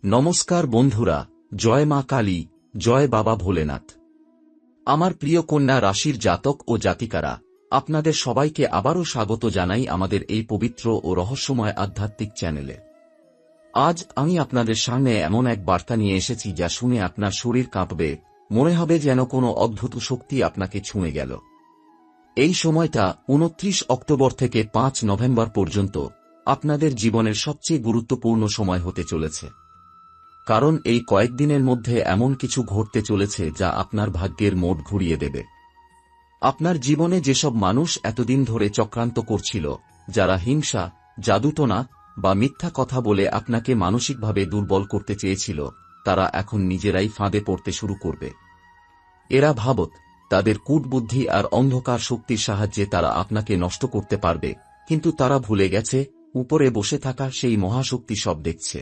নমস্কার বন্ধুরা, জয় মা কালী, জয় বাবা ভোলেনাথ। আমার প্রিয় কন্যা রাশির জাতক ও জাতিকারা, আপনাদের সবাইকে আবারও স্বাগত জানাই আমাদের এই পবিত্র ও রহস্যময় আধ্যাত্মিক চ্যানেলে। আজ আমি আপনাদের সামনে এমন এক বার্তা নিয়ে এসেছি যা শুনে আপনার শরীর কাঁপবে, মনে হবে যেন কোনো অদ্ভুত শক্তি আপনাকে ছুঁয়ে গেল। এই সময়টা 29 অক্টোবর থেকে 5 নভেম্বর পর্যন্ত আপনাদের জীবনের সবচেয়ে গুরুত্বপূর্ণ সময় হতে চলেছে। কারণ এই কয়েকদিনের মধ্যে এমন কিছু ঘটতে চলেছে যা আপনার ভাগ্যের মোড় ঘুরিয়ে দেবে। আপনার জীবনে যেসব মানুষ এতদিন ধরে চক্রান্ত করছিল, যারা হিংসা, জাদুটোনা বা মিথ্যা কথা বলে আপনাকে মানসিকভাবে দুর্বল করতে চেয়েছিল, তারা এখন নিজেরাই ফাঁদে পড়তে শুরু করবে। এরা ভাবত তাদের কূটবুদ্ধি আর অন্ধকার শক্তির সাহায্যে তারা আপনাকে নষ্ট করতে পারবে, কিন্তু তারা ভুলে গেছে উপরে বসে থাকা সেই মহাশক্তি সব দেখছে।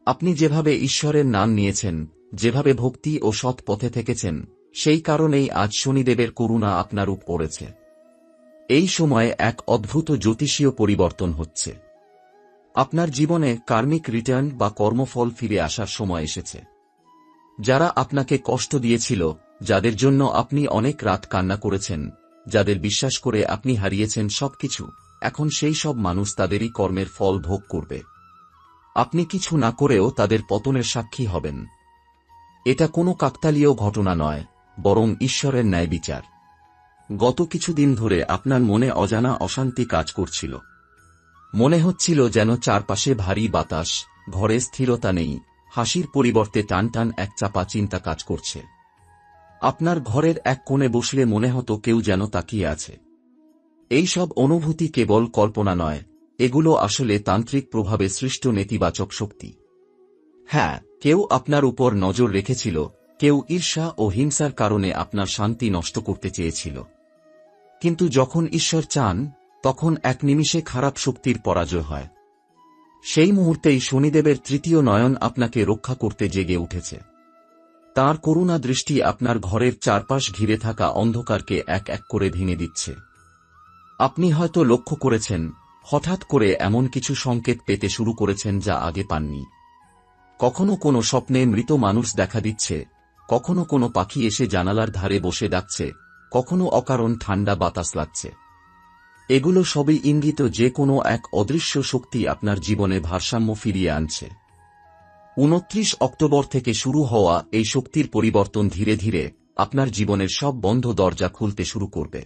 আপনি যেভাবে ঈশ্বরের নাম নিয়েছেন, যেভাবে ভক্তি ও সৎ পথে থেকেছেন, সেই কারণেই আজ শনিদেবের করুণা আপনার উপর পড়েছে। এই সময়ে এক অদ্ভুত জ্যোতিষীয় পরিবর্তন হচ্ছে। আপনার জীবনে কার্মিক রিটার্ন বা কর্মফল ফিরে আসার সময় এসেছে। যারা আপনাকে কষ্ট দিয়েছিল, যাদের জন্য আপনি অনেক রাত কান্না করেছেন, যাদের বিশ্বাস করে আপনি হারিয়েছেন সবকিছু, এখন সেই সব মানুষ তাদেরই কর্মের ফল ভোগ করবে। আপনি কিছু না করেও তাদের পতনের সাক্ষী হবেন। এটা কোনো কাকতালীয় ঘটনা নয়, বরং ঈশ্বরের ন্যায় বিচার। গত কিছুদিন ধরে আপনার মনে অজানা অশান্তি কাজ করছিল। মনে হচ্ছিল যেন চারপাশে ভারী বাতাস, ঘরে স্থিরতা নেই, হাসির পরিবর্তে টানটান এক চাপা চিন্তা কাজ করছে। আপনার ঘরের এক কোণে বসলে মনে হতো কেউ যেন তাকিয়ে আছে। এই সব অনুভূতি কেবল কল্পনা নয়, এগুলো আসলে তান্ত্রিক প্রভাবে সৃষ্ট নেতিবাচক শক্তি। হ্যাঁ, কেউ আপনার উপর নজর রেখেছিল, কেউ ঈর্ষা ও হিংসার কারণে আপনার শান্তি নষ্ট করতে চেয়েছিল। কিন্তু যখন ঈশ্বর চান, তখন এক নিমিষে খারাপ শক্তির পরাজয় হয়। সেই মুহূর্তেই শনিদেবের তৃতীয় নয়ন আপনাকে রক্ষা করতে জেগে উঠেছে। তাঁর করুণা দৃষ্টি আপনার ঘরের চারপাশ ঘিরে থাকা অন্ধকারকে এক এক করে ভেঙে দিচ্ছে। আপনি হয়তো লক্ষ্য করেছেন, হঠাৎ করে এমন কিছু সংকেত পেতে শুরু করেছেন যা আগে পাননি। কখনো কোনো স্বপ্নে মৃত মানুষ দেখা দিচ্ছে, কখনো কোনো পাখি এসে জানালার ধারে বসে ডাকছে, কখনো অকারণ ঠান্ডা বাতাস লাগছে। এগুলো সবই ইঙ্গিত যে কোনো এক অদৃশ্য শক্তি আপনার জীবনে ভারসাম্য ফিরিয়ে আনছে। 29 অক্টোবর থেকে শুরু হওয়া এই শক্তির পরিবর্তন ধীরে ধীরে আপনার জীবনের সব বন্ধ দরজা খুলতে শুরু করবে।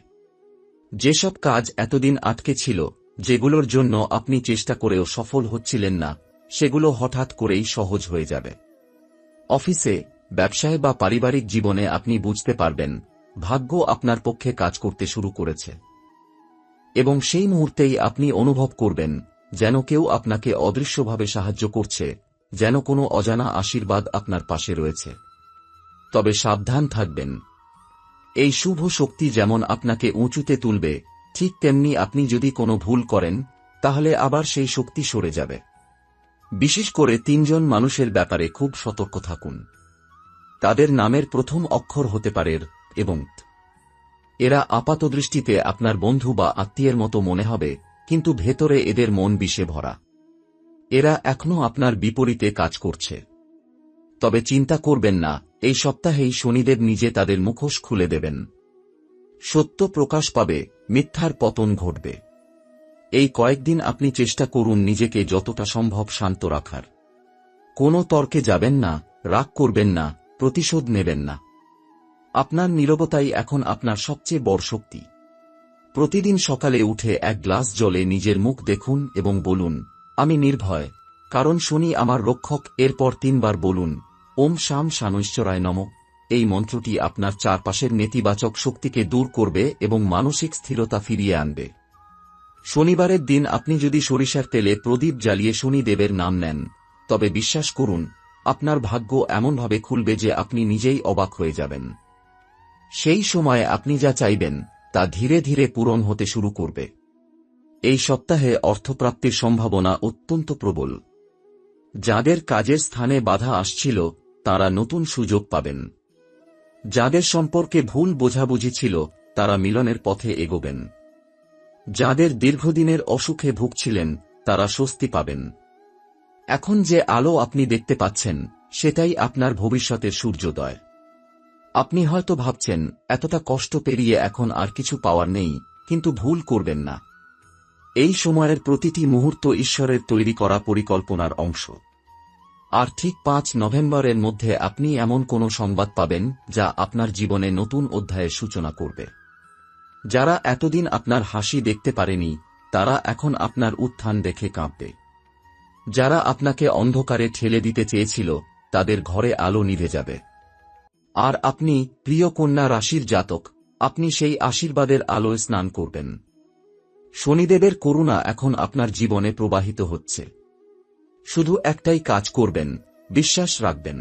যেসব কাজ এতদিন আটকে ছিল, যেগুলোর জন্য আপনি চেষ্টা করেও সফল হচ্ছিলেন না, সেগুলো হঠাৎ করেই সহজ হয়ে যাবে। অফিসে, ব্যবসায় বা পারিবারিক জীবনে আপনি বুঝতে পারবেন, ভাগ্য আপনার পক্ষে কাজ করতে শুরু করেছে। এবং সেই মুহূর্তেই আপনি অনুভব করবেন, যেন কেউ আপনাকে অদৃশ্যভাবে সাহায্য করছে, যেন কোনো অজানা আশীর্বাদ আপনার পাশে রয়েছে। তবে সাবধান থাকবেন। এই শুভ শক্তি যেমন আপনাকে উঁচুতে তুলবে, ঠিক তেমনি আপনি যদি কোনো ভুল করেন, তাহলে আবার সেই শক্তি সরে যাবে। বিশেষ করে 3 জন মানুষের ব্যাপারে খুব সতর্ক থাকুন। তাদের নামের প্রথম অক্ষর হতে পারে র এবং ত। এরা আপাতদৃষ্টিতে আপনার বন্ধু বা আত্মীয়ের মতো মনে হবে, কিন্তু ভেতরে এদের মন বিষে ভরা। এরা এখনো আপনার বিপরীতে কাজ করছে। তবে চিন্তা করবেন না, এই সপ্তাহেই শনিদেব নিজে তাদের মুখোশ খুলে দেবেন। সত্য প্রকাশ পাবে, মিথ্যার পতন ঘটবে। এই কয়েকদিন আপনি চেষ্টা করুন নিজেকে যতটা সম্ভব শান্ত রাখার। কোনো তর্কে যাবেন না, রাগ করবেন না, প্রতিশোধ নেবেন না। আপনার নীরবতাই এখন আপনার সবচেয়ে বড় শক্তি। প্রতিদিন সকালে উঠে এক গ্লাস জলে নিজের মুখ দেখুন এবং বলুন, আমি নির্ভয়, কারণ শনি আমার রক্ষক। এরপর 3 বার বলুন, ওম শাম শানৈশ্বরায় নমঃ। এই মন্ত্রটি আপনার চারপাশের নেতিবাচক শক্তিকে দূর করবে এবং মানসিক স্থিরতা ফিরিয়ে আনবে। শনিবারের দিন আপনি যদি সরিষার তেলে প্রদীপ জ্বালিয়ে শনিদেবের নাম নেন, তবে বিশ্বাস করুন, আপনার ভাগ্য এমনভাবে খুলবে যে আপনি নিজেই অবাক হয়ে যাবেন। সেই সময়ে আপনি যা চাইবেন, তা ধীরে ধীরে পূরণ হতে শুরু করবে। এই সপ্তাহে অর্থপ্রাপ্তির সম্ভাবনা অত্যন্ত প্রবল। যাদের কাজের স্থানে বাধা আসছিল, তারা নতুন সুযোগ পাবেন। যাদের সম্পর্কে ভুল বোঝাবুঝি ছিল, তারা মিলনের পথে এগোবেন। যাদের দীর্ঘদিনের অসুখে ভুগছিলেন, তারা স্বস্তি পাবেন। এখন যে আলো আপনি দেখতে পাচ্ছেন সেটাই আপনার ভবিষ্যতের সূর্যোদয়। আপনি হয়তো ভাবছেন এতটা কষ্ট পেরিয়ে এখন আর কিছু পাওয়ার নেই, কিন্তু ভুল করবেন না। এই সময়ের প্রতিটি মুহূর্ত ঈশ্বরের তৈরি করা পরিকল্পনার অংশ। আর ঠিক 5 নভেম্বরের মধ্যে আপনি এমন কোনো সংবাদ পাবেন যা আপনার জীবনে নতুন অধ্যায়ের সূচনা করবে। যারা এতদিন আপনার হাসি দেখতে পারেনি তারা এখন আপনার উত্থান দেখে কাঁপবে। যারা আপনাকে অন্ধকারে ঠেলে দিতে চেয়েছিল তাদের ঘরে আলো নিভে যাবে। আর আপনি, প্রিয় কন্যা রাশির জাতক, আপনি সেই আশীর্বাদের আলোয় স্নান করবেন। শনিদেবের করুণা এখন আপনার জীবনে প্রবাহিত হচ্ছে। শুধু একটাই কাজ করবেন, বিশ্বাস রাখবেন।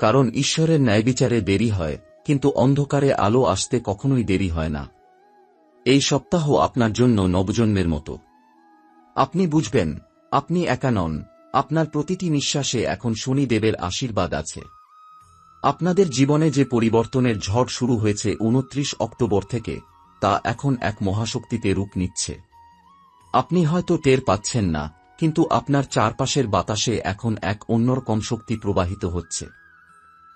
কারণ ঈশ্বরের ন্যায়বিচারে দেরি হয়, কিন্তু অন্ধকারে আলো আসতে কখনোই দেরি হয় না। এই সপ্তাহ আপনার জন্য নবজন্মের মতো। আপনি বুঝবেন আপনি একা নন, আপনার প্রতিটি নিঃশ্বাসে এখন শনিদেবের আশীর্বাদ আছে। আপনাদের জীবনে যে পরিবর্তনের ঝড় শুরু হয়েছে 29 অক্টোবর থেকে, তা এখন এক মহাশক্তিতে রূপ নিচ্ছে। আপনি হয়তো টের পাচ্ছেন না, কিন্তু আপনার চারপাশের বাতাসে এখন এক অন্যরকম শক্তি প্রবাহিত হচ্ছে।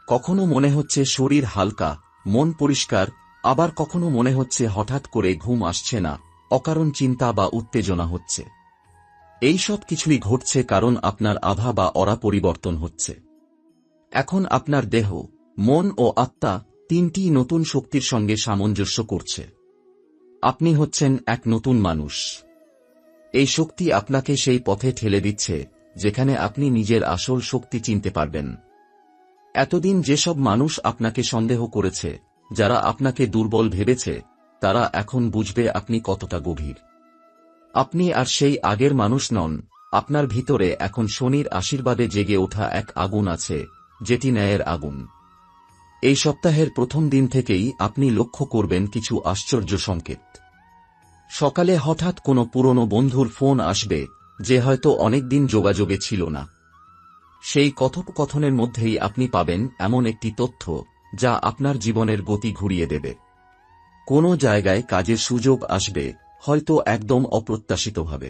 কখনো মনে হচ্ছে শরীর হালকা, মন পরিষ্কার, আবার কখনো মনে হচ্ছে হঠাৎ করে ঘুম আসছে না, অকারণ চিন্তা বা উত্তেজনা হচ্ছে। এই সব কিছুই ঘটছে কারণ আপনার আভা বা অরা পরিবর্তন হচ্ছে। এখন আপনার দেহ, মন ও আত্মা তিনটি নতুন শক্তির সঙ্গে সামঞ্জস্য করছে। আপনি হচ্ছেন এক নতুন মানুষ। এই শক্তি আপনাকে সেই পথে ঠেলে দিচ্ছে যেখানে আপনি নিজের আসল শক্তি চিনতে পারবেন। এতদিন যেসব মানুষ আপনাকে সন্দেহ করেছে, যারা আপনাকে দুর্বল ভেবেছে, তারা এখন বুঝবে আপনি কতটা গভীর। আপনি আর সেই আগের মানুষ নন, আপনার ভিতরে এখন শনির আশীর্বাদে জেগে ওঠা এক আগুন আছে, যেটি ন্যায়ের আগুন। এই সপ্তাহের প্রথম দিন থেকেই আপনি লক্ষ্য করবেন কিছু আশ্চর্য সংকেত। সকালে হঠাৎ কোনো পুরনো বন্ধুর ফোন আসবে, যে হয়তো অনেকদিন যোগাযোগে ছিল না। সেই কথোপকথনের মধ্যেই আপনি পাবেন এমন একটি তথ্য যা আপনার জীবনের গতি ঘুরিয়ে দেবে। কোনো জায়গায় কাজের সুযোগ আসবে, হয়তো একদম অপ্রত্যাশিতভাবে।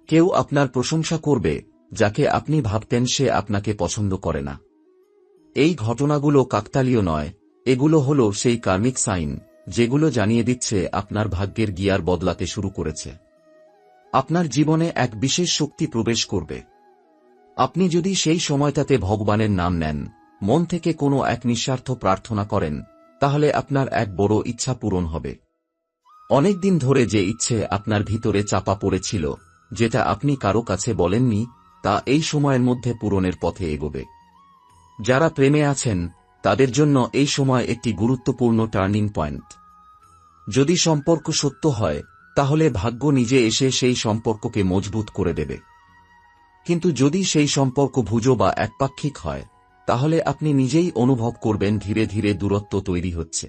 কেউ আপনার প্রশংসা করবে, যাকে আপনি ভাবতেন সে আপনাকে পছন্দ করে না। এই ঘটনাগুলো কাকতালীয় নয়, এগুলো হলো সেই কার্মিক সাইন যেগুলো জানিয়ে দিচ্ছে আপনার ভাগ্যের গিয়ার বদলাতে শুরু করেছে। আপনার জীবনে এক বিশেষ শক্তি প্রবেশ করবে। আপনি যদি সেই সময়টাতে ভগবানের নাম নেন, মন থেকে কোনো এক নিঃস্বার্থ প্রার্থনা করেন, তাহলে আপনার এক বড় ইচ্ছা পূরণ হবে। অনেকদিন ধরে যে ইচ্ছে আপনার ভিতরে চাপা পড়েছিল, যেটা আপনি কারো কাছে বলেননি, তা এই সময়ের মধ্যে পূরণের পথে এগোবে। যারা প্রেমে আছেন তাদের জন্য এই সময় একটি গুরুত্বপূর্ণ টার্নিং পয়েন্ট। যদি সম্পর্ক সত্য হয়, তাহলে ভাগ্য নিজে এসে সেই সম্পর্ককে মজবুত করে দেবে। কিন্তু যদি সেই সম্পর্ক ভুজো বা একপাক্ষিক হয়, তাহলে আপনি নিজেই অনুভব করবেন ধীরে ধীরে দূরত্ব তৈরি হচ্ছে।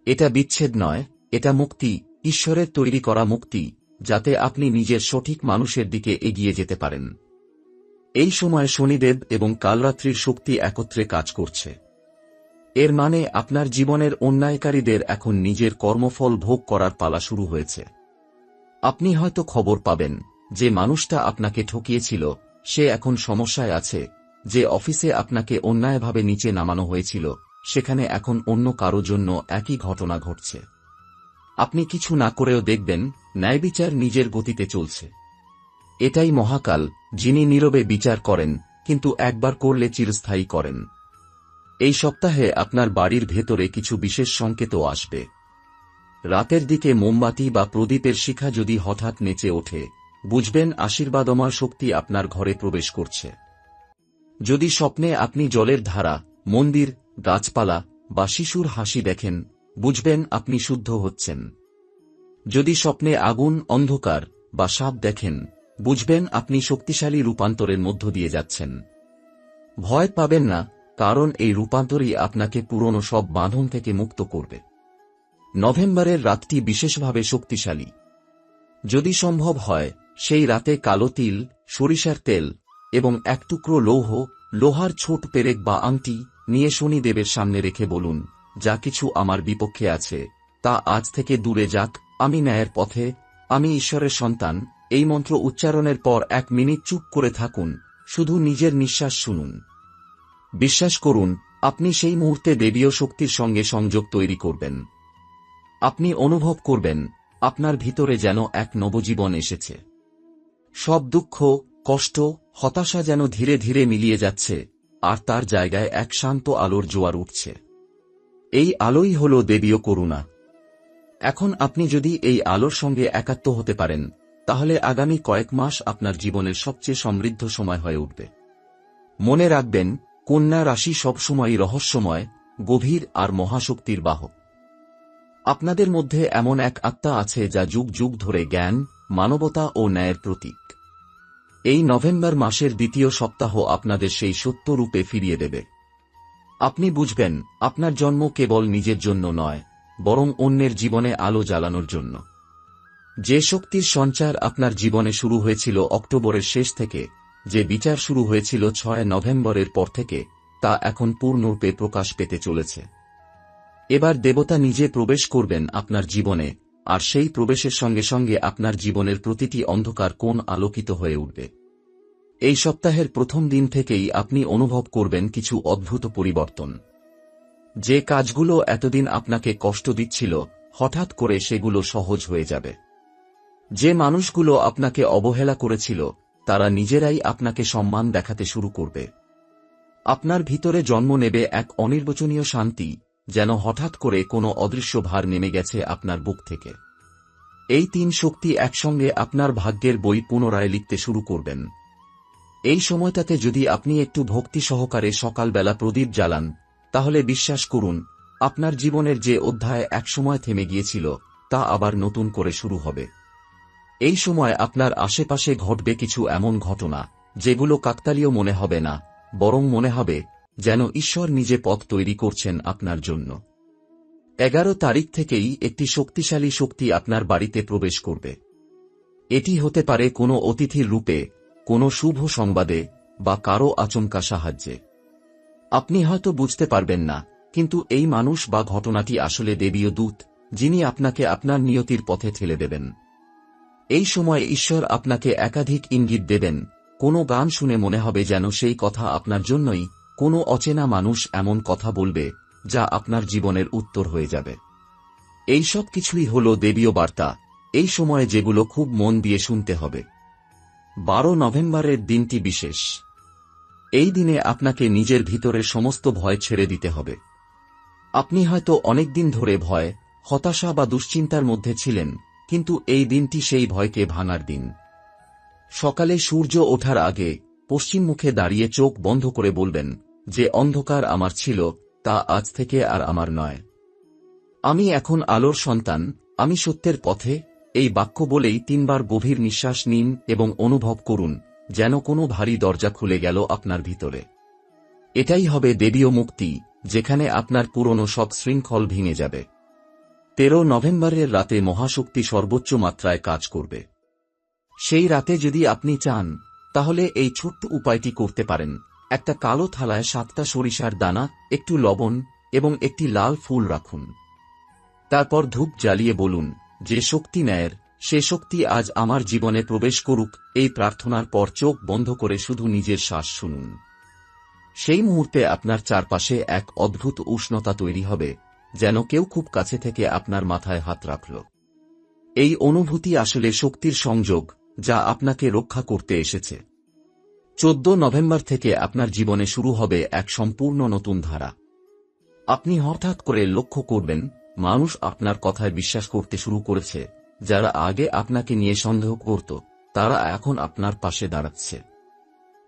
এটা বিচ্ছেদ নয়, এটা মুক্তি, ঈশ্বরের তৈরি করা মুক্তি, যাতে আপনি নিজের সঠিক মানুষের দিকে এগিয়ে যেতে পারেন। এই সময় শনিদেব এবং কালরাত্রির শক্তি একত্রে কাজ করছে। এর মানে আপনার জীবনের অন্যায়কারীদের এখন নিজের কর্মফল ভোগ করার পালা শুরু হয়েছে। আপনি হয়তো খবর পাবেন যে মানুষটা আপনাকে ঠকিয়েছিল সে এখন সমস্যায় আছে, যে অফিসে আপনাকে অন্যায়ভাবে নিচে নামানো হয়েছিল সেখানে এখন অন্য কারো জন্য একই ঘটনা ঘটছে। আপনি কিছু না করেও দেখবেন ন্যায়বিচার নিজের গতিতে চলছে। এটাই মহাকাল, যিনি নীরবে বিচার করেন, কিন্তু একবার করলে চিরস্থায়ী করেন। এই সপ্তাহে আপনার বাড়ির ভেতরে কিছু বিশেষ সংকেতও আসবে। রাতের দিকে মোমবাতি বা প্রদীপের শিখা যদি হঠাৎ নেচে ওঠে, বুঝবেন আশীর্বাদময় শক্তি আপনার ঘরে প্রবেশ করছে। যদি স্বপ্নে আপনি জলের ধারা, মন্দির, গাছপালা বা শিশুর হাসি দেখেন, বুঝবেন আপনি শুদ্ধ হচ্ছেন। যদি স্বপ্নে আগুন, অন্ধকার বা সাপ দেখেন, বুঝবেন আপনি শক্তিশালী রূপান্তরের মধ্য দিয়ে যাচ্ছেন। ভয় পাবেন না, কারণ এই রূপান্তরই আপনাকে পুরনো সব বাঁধন থেকে মুক্ত করবে। নভেম্বরের রাতটি বিশেষভাবে শক্তিশালী। যদি সম্ভব হয়, সেই রাতে কালো তিল, সরিষার তেল এবং এক টুকরো লোহার ছোট পেরেক বা আংটি নিয়ে শনিদেবের সামনে রেখে বলুন, যা কিছু আমার বিপক্ষে আছে তা আজ থেকে দূরে যাক, আমি ন্যায়ের পথে, আমি ঈশ্বরের সন্তান, এই মন্ত্র উচ্চারণের পর 1 মিনিট চুপ করে থাকুন, শুধু নিজের নিঃশ্বাস শুনুন। বিশ্বাস করুন, আপনি সেই মুহূর্তে দেবীয় শক্তির সঙ্গে সংযোগ তৈরি করবেন। আপনি অনুভব করবেন আপনার ভিতরে যেন এক নবজীবন এসেছে। সব দুঃখ, কষ্ট, হতাশা যেন ধীরে ধীরে মিলিয়ে যাচ্ছে, আর তার জায়গায় এক শান্ত আলোর জোয়ার উঠছে। এই আলোই হল দেবীয় করুণা। এখন আপনি যদি এই আলোর সঙ্গে একাত্ম হতে পারেন, তাহলে আগামী কয়েক মাস আপনার জীবনের সবচেয়ে সমৃদ্ধ সময় হয়ে উঠবে। মনে রাখবেন, কন্যা রাশি সবসময়ই রহস্যময়, গভীর আর মহাশক্তির বাহক। আপনাদের মধ্যে এমন এক আত্মা আছে যা যুগ যুগ ধরে জ্ঞান, মানবতা ও ন্যায়ের প্রতীক। এই নভেম্বর মাসের দ্বিতীয় সপ্তাহ আপনাদের সেই সত্য রূপে ফিরিয়ে দেবে। আপনি বুঝবেন, আপনার জন্ম কেবল নিজের জন্য নয়, বরং অন্যের জীবনে আলো জ্বালানোর জন্য। যে শক্তির সঞ্চার আপনার জীবনে শুরু হয়েছিল অক্টোবরের শেষ থেকে, যে বিচার শুরু হয়েছিল 6 নভেম্বরের পর থেকে, তা এখন পূর্ণরূপে প্রকাশ পেতে চলেছে। এবার দেবতা নিজে প্রবেশ করবেন আপনার জীবনে, আর সেই প্রবেশের সঙ্গে সঙ্গে আপনার জীবনের প্রতিটি অন্ধকার কোণ আলোকিত হয়ে উঠবে। এই সপ্তাহের প্রথম দিন থেকেই আপনি অনুভব করবেন কিছু অদ্ভুত পরিবর্তন। যে কাজগুলো এতদিন আপনাকে কষ্ট দিচ্ছিল, হঠাৎ করে সেগুলো সহজ হয়ে যাবে। যে মানুষগুলো আপনাকে অবহেলা করেছিল, তারা নিজেরাই আপনাকে সম্মান দেখাতে শুরু করবে। আপনার ভিতরে জন্ম নেবে এক অনির্বচনীয় শান্তি, যেন হঠাৎ করে কোনো অদৃশ্য ভার নেমে গেছে আপনার বুক থেকে। এই 3 শক্তি একসঙ্গে আপনার ভাগ্যের বই পুনরায় লিখতে শুরু করবেন। এই সময়টাতে যদি আপনি একটু ভক্তি সহকারে সকালবেলা প্রদীপ জ্বালান, তাহলে বিশ্বাস করুন, আপনার জীবনের যে অধ্যায় একসময় থেমে গিয়েছিল, তা আবার নতুন করে শুরু হবে। এই সময় আপনার আশেপাশে ঘটবে কিছু এমন ঘটনা, যেগুলো কাকতালীয় মনে হবে না, বরং মনে হবে যেন ঈশ্বর নিজে পথ তৈরি করছেন আপনার জন্য। 11 তারিখ থেকেই একটি শক্তিশালী শক্তি আপনার বাড়িতে প্রবেশ করবে। এটি হতে পারে কোনো অতিথির রূপে, কোনো শুভ সংবাদে, বা কারো আচমকা সাহায্যে। আপনি হয়তো বুঝতে পারবেন না, কিন্তু এই মানুষ বা ঘটনাটি আসলে দেবীয় দূত, যিনি আপনাকে আপনার নিয়তির পথে ঠেলে দেবেন। এই সময় ঈশ্বর আপনাকে একাধিক ইঙ্গিত দেবেন। কোনো গান শুনে মনে হবে যেন সেই কথা আপনার জন্যই, কোনো অচেনা মানুষ এমন কথা বলবে, যা আপনার জীবনের উত্তর হয়ে যাবে। এই সব কিছুই হল দেবীয় বার্তা, এই সময়ে যেগুলো খুব মন দিয়ে শুনতে হবে। 12 নভেম্বরের দিনটি বিশেষ। এই দিনে আপনাকে নিজের ভিতরের সমস্ত ভয় ছেড়ে দিতে হবে। আপনি হয়তো অনেকদিন ধরে ভয়, হতাশা বা দুশ্চিন্তার মধ্যে ছিলেন, কিন্তু এই দিনটি সেই ভয়কে ভাঙার দিন। সকালে সূর্য ওঠার আগে পশ্চিম মুখে দাঁড়িয়ে চোখ বন্ধ করে বলবেন, যে অন্ধকার আমার ছিল, তা আজ থেকে আর আমার নয়। আমি এখন আলোর সন্তান, আমি সত্যের পথে। এই বাক্য বলেই 3 বার গভীর নিঃশ্বাস নিন এবং অনুভব করুন, যেন কোনো ভারী দরজা খুলে গেল আপনার ভিতরে। এটাই হবে দেবীয় মুক্তি, যেখানে আপনার পুরনো সব শৃঙ্খল ভেঙে যাবে। 13 নভেম্বরের রাতে মহাশক্তি সর্বোচ্চ মাত্রায় কাজ করবে। সেই রাতে যদি আপনি চান, তাহলে এই ছোট্ট উপায়টি করতে পারেন। একটা কালো থালায় 7টা সরিষার দানা, একটু লবণ এবং একটি লাল ফুল রাখুন। তারপর ধূপ জ্বালিয়ে বলুন, যে শক্তি ন্যায়ের, সে শক্তি আজ আমার জীবনে প্রবেশ করুক। এই প্রার্থনার পর চোখ বন্ধ করে শুধু নিজের শ্বাস শুনুন। সেই মুহূর্তে আপনার চারপাশে এক অদ্ভুত উষ্ণতা তৈরি হবে, যেন কেউ খুব কাছে থেকে আপনার মাথায় হাত রাখল। এই অনুভূতি আসলে শক্তির সংযোগ, যা আপনাকে রক্ষা করতে এসেছে। 14 নভেম্বর থেকে আপনার জীবনে শুরু হবে এক সম্পূর্ণ নতুন ধারা। আপনি হঠাৎ করে লক্ষ্য করবেন, মানুষ আপনার কথায় বিশ্বাস করতে শুরু করেছে। যারা আগে আপনাকে নিয়ে সন্দেহ করত, তারা এখন আপনার পাশে দাঁড়াচ্ছে।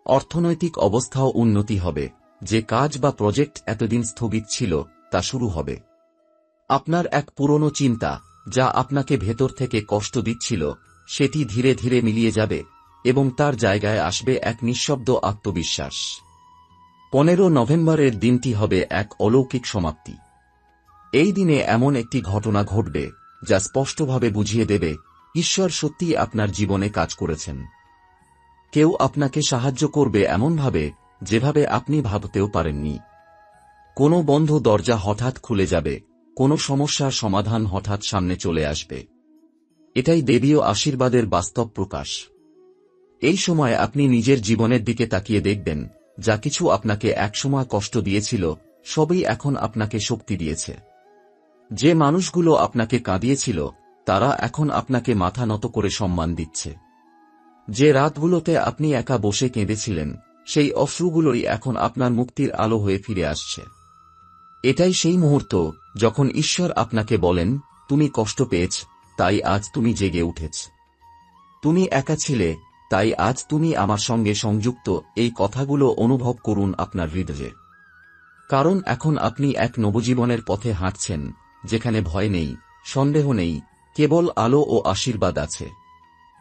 অর্থনৈতিক অবস্থাও উন্নতি হবে। যে কাজ বা প্রজেক্ট এতদিন স্থগিত ছিল, তা শুরু হবে। আপনার এক পুরনো চিন্তা, যা আপনাকে ভেতর থেকে কষ্ট দিচ্ছিল, সেটি ধীরে ধীরে মিলিয়ে যাবে, এবং তার জায়গায় আসবে এক নিঃশব্দ আত্মবিশ্বাস। 15 নভেম্বরের দিনটি হবে এক অলৌকিক সমাপ্তি। এই দিনে এমন একটি ঘটনা ঘটবে, যা স্পষ্টভাবে বুঝিয়ে দেবে, ঈশ্বর সত্যিই আপনার জীবনে কাজ করেছেন। কেউ আপনাকে সাহায্য করবে এমনভাবে, যেভাবে আপনি ভাবতেও পারেননি। কোনো বন্ধ দরজা হঠাৎ খুলে যাবে, কোনো সমস্যার সমাধান হঠাৎ সামনে চলে আসবে। এটাই দেবীয় আশীর্বাদের বাস্তব প্রকাশ। এই সময় আপনি নিজের জীবনের দিকে তাকিয়ে দেখবেন, যা কিছু আপনাকে একসময় কষ্ট দিয়েছিল, সবই এখন আপনাকে শক্তি দিয়েছে। যে মানুষগুলো আপনাকে কাঁদিয়েছিল, তারা এখন আপনাকে মাথা নত করে সম্মান দিচ্ছে। যে রাতগুলোতে আপনি একা বসে কেঁদেছিলেন, সেই অশ্রুগুলোই এখন আপনার মুক্তির আলো হয়ে ফিরে আসছে। এটাই সেই মুহূর্ত যখন ঈশ্বর আপনাকে বলেন, তুমি কষ্ট পেয়েছ, তাই আজ তুমি জেগে উঠেছ। তুমি একা ছিলে, তাই আজ তুমি আমার সঙ্গে সংযুক্ত। এই কথাগুলো অনুভব করুন আপনার হৃদয়ে। কারণ এখন আপনি এক নবজীবনের পথে হাঁটছেন, যেখানে ভয় নেই, সন্দেহ নেই, কেবল আলো ও আশীর্বাদ আছে।